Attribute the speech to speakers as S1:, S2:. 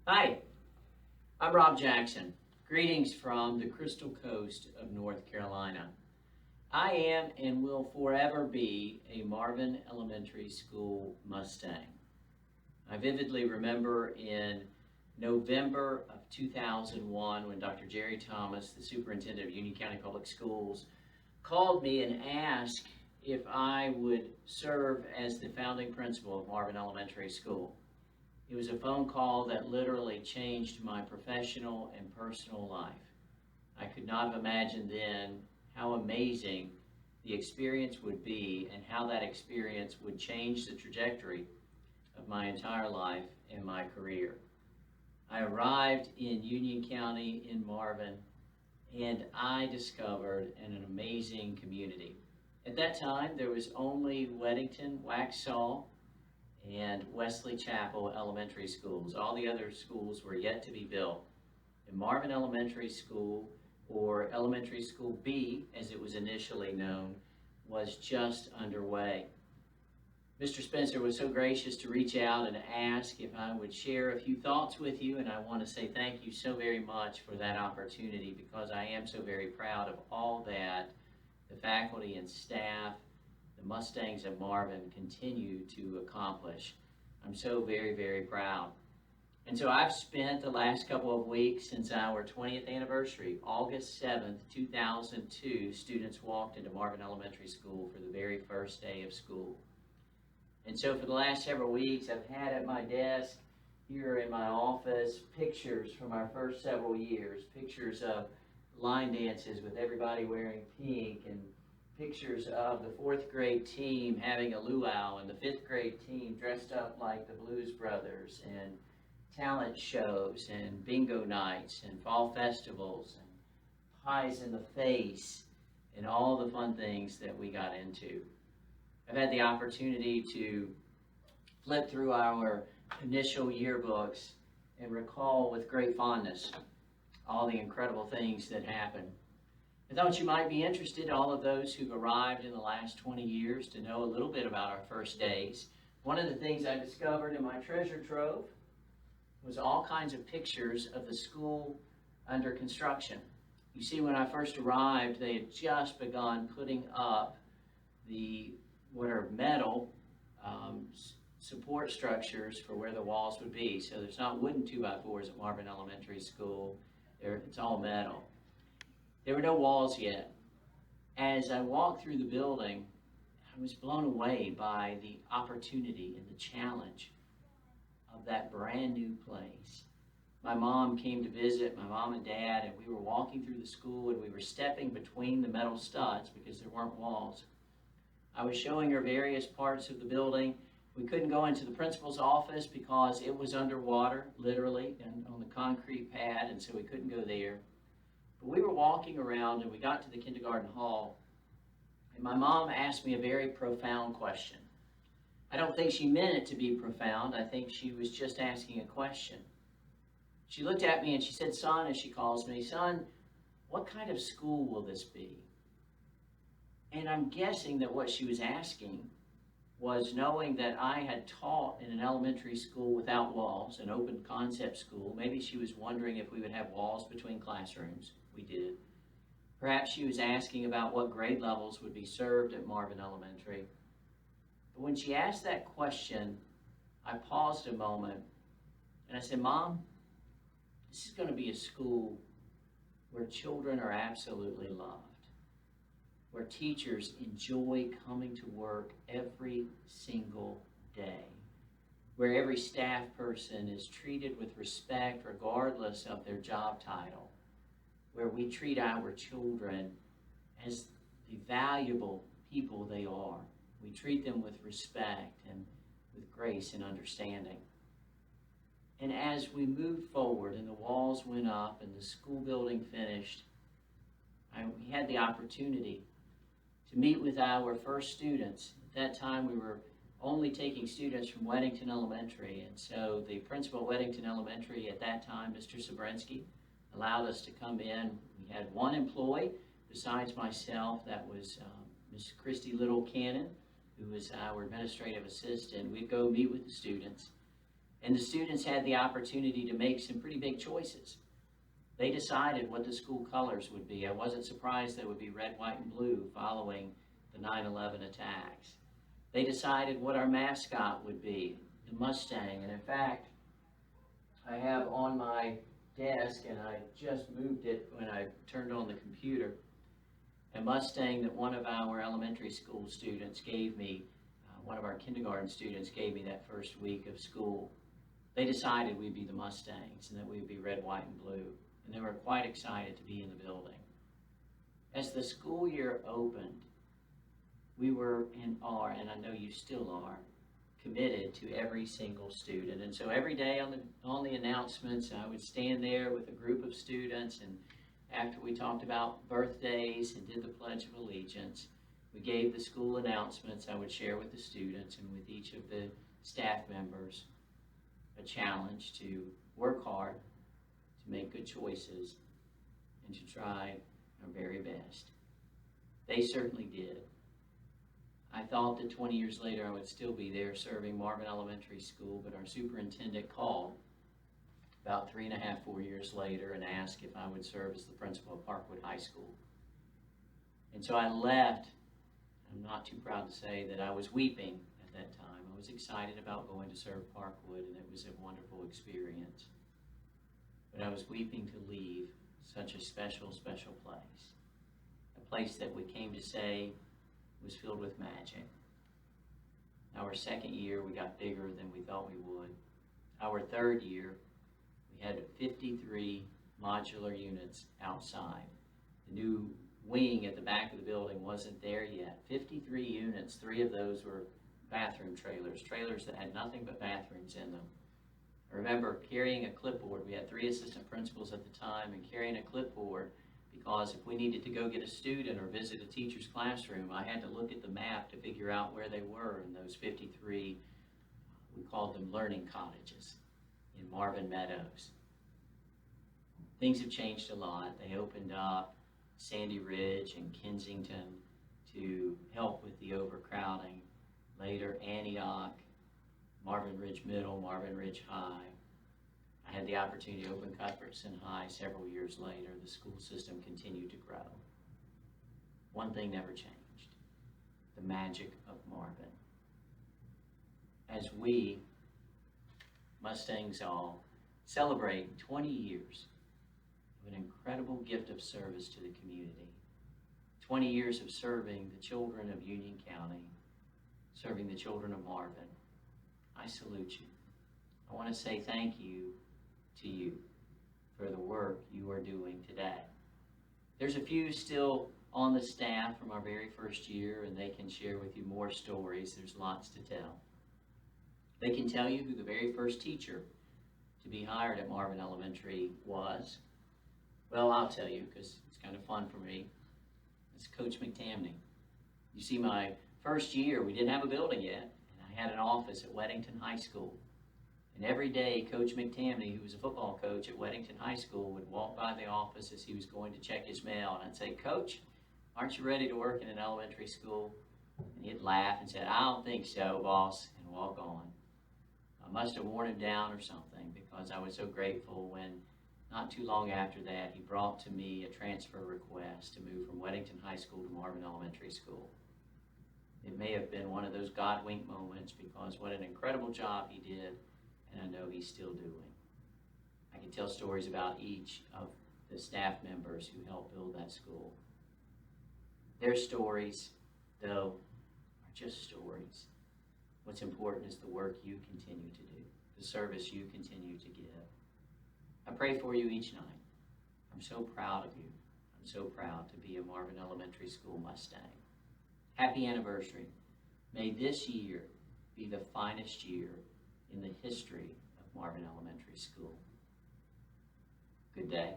S1: Hi, I'm Rob Jackson. Greetings from the Crystal Coast of North Carolina. I am and will forever be a Marvin Elementary School Mustang. I vividly remember in November of 2001 when Dr. Jerry Thomas, the superintendent of Union County Public Schools, called me and asked if I would serve as the founding principal of Marvin Elementary School. It was a phone call that literally changed my professional and personal life. I could not have imagined then how amazing the experience would be and how that experience would change the trajectory of my entire life and my career. I arrived in Union County in Marvin and I discovered an amazing community. At that time, there was only Weddington, Waxhaw, and Wesley Chapel Elementary Schools. All the other schools were yet to be built. And Marvin Elementary School, or Elementary School B, as it was initially known, was just underway. Mr. Spencer was so gracious to reach out and ask if I would share a few thoughts with you, and I want to say thank you so very much for that opportunity because I am so very proud of all that the faculty and staff, the Mustangs of Marvin, continue to accomplish. I'm so very, very proud. And so I've spent the last couple of weeks since our 20th anniversary, August 7th, 2002, students walked into Marvin Elementary School for the very first day of school. And so for the last several weeks, I've had at my desk here in my office pictures from our first several years, pictures of line dances with everybody wearing pink, and pictures of the fourth grade team having a luau, and the fifth grade team dressed up like the Blues Brothers, and talent shows, and bingo nights, and fall festivals, and pies in the face, and all the fun things that we got into. I've had the opportunity to flip through our initial yearbooks and recall with great fondness all the incredible things that happened. I thought you might be interested, all of those who've arrived in the last 20 years, to know a little bit about our first days. One of the things I discovered in my treasure trove was all kinds of pictures of the school under construction. You see, when I first arrived, they had just begun putting up the what are metal support structures for where the walls would be. So there's not wooden 2x4s at Marvin Elementary School. It's all metal. There were no walls yet. As I walked through the building, I was blown away by the opportunity and the challenge of that brand new place. My mom came to visit, my mom and dad, and we were walking through the school and we were stepping between the metal studs because there weren't walls. I was showing her various parts of the building. We couldn't go into the principal's office because it was underwater, literally, and on the concrete pad, and so we couldn't go there. But we were walking around and we got to the kindergarten hall, and my mom asked me a very profound question. I don't think she meant it to be profound. I think she was just asking a question. She looked at me and she said, "Son," as she calls me, "Son, what kind of school will this be?" And I'm guessing that what she was asking was, knowing that I had taught in an elementary school without walls, an open concept school, maybe she was wondering if we would have walls between classrooms. We did. Perhaps she was asking about what grade levels would be served at Marvin Elementary. But when she asked that question, I paused a moment and I said, "Mom, this is going to be a school where children are absolutely loved, where teachers enjoy coming to work every single day, where every staff person is treated with respect regardless of their job title, where we treat our children as the valuable people they are. We treat them with respect and with grace and understanding." And as we moved forward and the walls went up and the school building finished, we had the opportunity to meet with our first students. At that time, we were only taking students from Weddington Elementary, and so the principal of Weddington Elementary at that time, Mr. Sabrinsky, allowed us to come in. We had one employee besides myself, that was Ms. Christy Little Cannon, who was our administrative assistant. We'd go meet with the students. And the students had the opportunity to make some pretty big choices. They decided what the school colors would be. I wasn't surprised they would be red, white, and blue following the 9/11 attacks. They decided what our mascot would be, the Mustang. And in fact, I have on my desk, and I just moved it when I turned on the computer, a Mustang that one of our elementary school students gave me, one of our kindergarten students gave me that first week of school. They decided we'd be the Mustangs and that we'd be red, white, and blue. And they were quite excited to be in the building. As the school year opened, we were and are, and I know you still are, committed to every single student. And so every day on the announcements, I would stand there with a group of students, and after we talked about birthdays and did the Pledge of Allegiance, we gave the school announcements. I would share with the students and with each of the staff members a challenge to work hard, to make good choices, and to try our very best. They certainly did. I thought that 20 years later I would still be there serving Marvin Elementary School, but our superintendent called about 3.5, 4 years later and asked if I would serve as the principal of Parkwood High School. And so I left. I'm not too proud to say that I was weeping at that time. I was excited about going to serve Parkwood, and it was a wonderful experience. But I was weeping to leave such a special, special place. A place that we came to say was filled with magic. Our second year, we got bigger than we thought we would. Our third year, we had 53 modular units outside. The new wing at the back of the building wasn't there yet. 53 units, 3 of those were bathroom trailers that had nothing but bathrooms in them. I remember carrying a clipboard. We had 3 assistant principals at the time, and carrying a clipboard because if we needed to go get a student or visit a teacher's classroom, I had to look at the map to figure out where they were in those 53, we called them learning cottages in Marvin Meadows. Things have changed a lot. They opened up Sandy Ridge and Kensington to help with the overcrowding. Later, Antioch, Marvin Ridge Middle, Marvin Ridge High. I had the opportunity to open Cuthbertson High several years later. The school system continued to grow. One thing never changed: the magic of Marvin. As we, Mustangs all, celebrate 20 years of an incredible gift of service to the community, 20 years of serving the children of Union County, serving the children of Marvin, I salute you. I want to say thank you to you for the work you are doing today. There's a few still on the staff from our very first year, and they can share with you more stories. There's lots to tell. They can tell you who the very first teacher to be hired at Marvin Elementary was. Well, I'll tell you because it's kind of fun for me. It's Coach McTamney. You see, my first year, we didn't have a building yet, and I had an office at Weddington High School. And every day, Coach McTamney, who was a football coach at Weddington High School, would walk by the office as he was going to check his mail, and I'd say, "Coach, aren't you ready to work in an elementary school?" And he'd laugh and say, "I don't think so, boss," and walk on. I must have worn him down or something because I was so grateful when, not too long after that, he brought to me a transfer request to move from Weddington High School to Marvin Elementary School. It may have been one of those God wink moments because what an incredible job he did, and I know he's still doing. I can tell stories about each of the staff members who helped build that school. Their stories, though, are just stories. What's important is the work you continue to do, the service you continue to give. I pray for you each night. I'm so proud of you. I'm so proud to be a Marvin Elementary School Mustang. Happy anniversary. May this year be the finest year in the history of Marvin Elementary School. Good day.